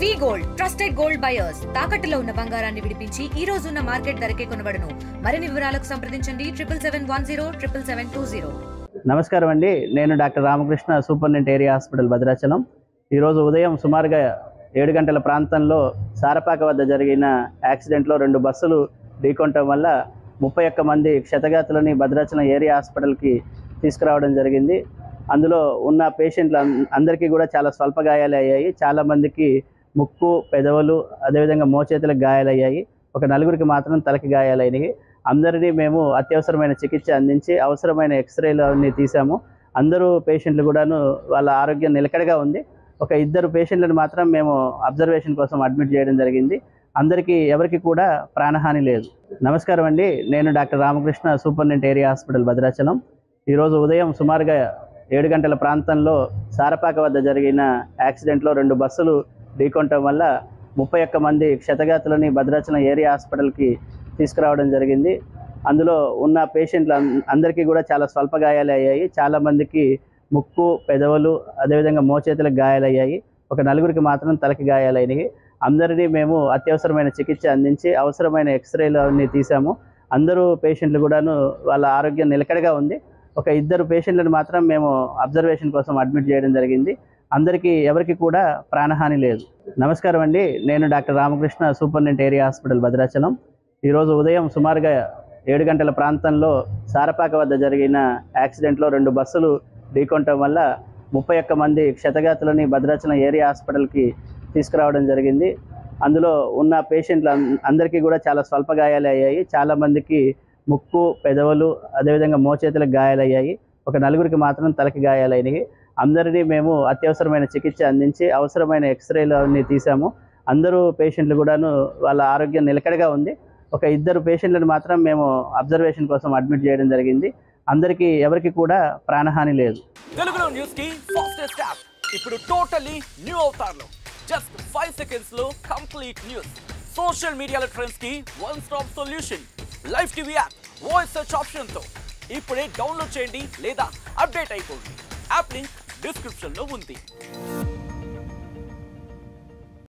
వి gold trusted gold buyers తాకట్టులో ఉన్న బంగారాన్ని విడిపించి ఈ రోజు ఉన్న మార్కెట్ ధరకే కొనబడును. మరిన్ని వివరాలకు సంప్రదించండి 77107720. నమస్కారం అండి, నేను doctor Ramakrishna, superintendent area hospital Bhadrachalam. ఈరోజు ఉదయం సుమారుగా 7 గంటల ప్రాంతంలో సారపాక వద్ద జరిగిన యాక్సిడెంట్లో 2 బస్సులు ఢీకొనటం వల్ల 31 మంది క్షతగాతులని భద్రాచలం ఏరియా హాస్పిటల్కి తీసుకురావడం జరిగింది. అందులో ఉన్న పేషెంట్లు అందరికీ కూడా చాలా స్వల్ప గాయాలు అయ్యాయి. చాలామందికి ముక్కు, పెదవులు, అదేవిధంగా మోచేతులకు గాయాలయ్యాయి. ఒక 4గురికి మాత్రం తలకి గాయాలైనవి. అందరినీ మేము అత్యవసరమైన చికిత్స అందించి అవసరమైన ఎక్స్రేలు అన్నీ తీసాము. అందరూ పేషెంట్లు కూడాను వాళ్ళ ఆరోగ్యం నిలకడగా ఉంది. ఒక 2 పేషెంట్లను మాత్రం మేము అబ్జర్వేషన్ కోసం అడ్మిట్ చేయడం జరిగింది. అందరికీ ఎవరికి కూడా ప్రాణహాని లేదు. నమస్కారం అండి, నేను doctor Ramakrishna, superintendent area hospital Bhadrachalam. ఈరోజు ఉదయం సుమారుగా 7 గంటల ప్రాంతంలో సారపాక వద్ద జరిగిన యాక్సిడెంట్లో 2 బస్సులు ఢీకొనటం వల్ల 31 మంది క్షతగాతులని భద్రాచలం ఏరియా హాస్పిటల్కి తీసుకురావడం జరిగింది. అందులో ఉన్న పేషెంట్లు అందరికీ కూడా చాలా స్వల్ప గాయాలు అయ్యాయి. చాలామందికి ముక్కు, పెదవులు, అదేవిధంగా మోచేతులకు గాయాలయ్యాయి. ఒక 4గురికి మాత్రం తలకి గాయాలైనవి. అందరినీ మేము అత్యవసరమైన చికిత్స అందించి అవసరమైన ఎక్స్రేలు అన్నీ తీసాము. అందరూ పేషెంట్లు కూడాను వాళ్ళ ఆరోగ్యం నిలకడగా ఉంది. ఒక 2 పేషెంట్లను మాత్రం మేము అబ్జర్వేషన్ కోసం అడ్మిట్ చేయడం జరిగింది. అందరికీ ఎవరికి కూడా ప్రాణహాని లేదు. నమస్కారం అండి, నేను doctor Ramakrishna, superintendent area hospital Bhadrachalam. ఈరోజు ఉదయం సుమారుగా 7 గంటల ప్రాంతంలో సారపాక వద్ద జరిగిన యాక్సిడెంట్లో 2 బస్సులు ఢీకొనటం వల్ల 31 మంది క్షతగాతులని భద్రాచలం ఏరియా హాస్పిటల్కి తీసుకురావడం జరిగింది. అందులో ఉన్న పేషెంట్లు అందరికీ కూడా చాలా స్వల్ప గాయాలు అయ్యాయి. చాలామందికి ముక్కు, పెదవులు, అదేవిధంగా మోచేతులకు గాయాలయ్యాయి. ఒక 4గురికి మాత్రం తలకి గాయాలైనవి. అందరినీ మేము అత్యవసరమైన చికిత్స అందించి అవసరమైన ఎక్స్రేలు అన్నీ తీసాము. అందరూ పేషెంట్లు కూడాను వాళ్ళ ఆరోగ్యం నిలకడగా ఉంది. ఒక 2 పేషెంట్లను మాత్రం మేము అబ్జర్వేషన్ కోసం అడ్మిట్ చేయడం జరిగింది. అందరికీ ఎవరికి కూడా ప్రాణహాని లేదు. తెలుగులో న్యూస్ కి ఫాస్టెస్ట్ యాప్ ఇప్పుడు టోటల్లీ న్యూ అవతార్లో జస్ట్ 5 సెకండ్స్ లో కంప్లీట్ న్యూస్. సోషల్ మీడియాలో ట్రెండ్స్ కి one stop solution. Live TV app voice search option తో ఇప్పుడే డౌన్లోడ్ చేయండి లేదా అప్డేట్ అయిపోండి. యాప్ లింక్ డిస్క్రిప్షన్ లో ఉంది.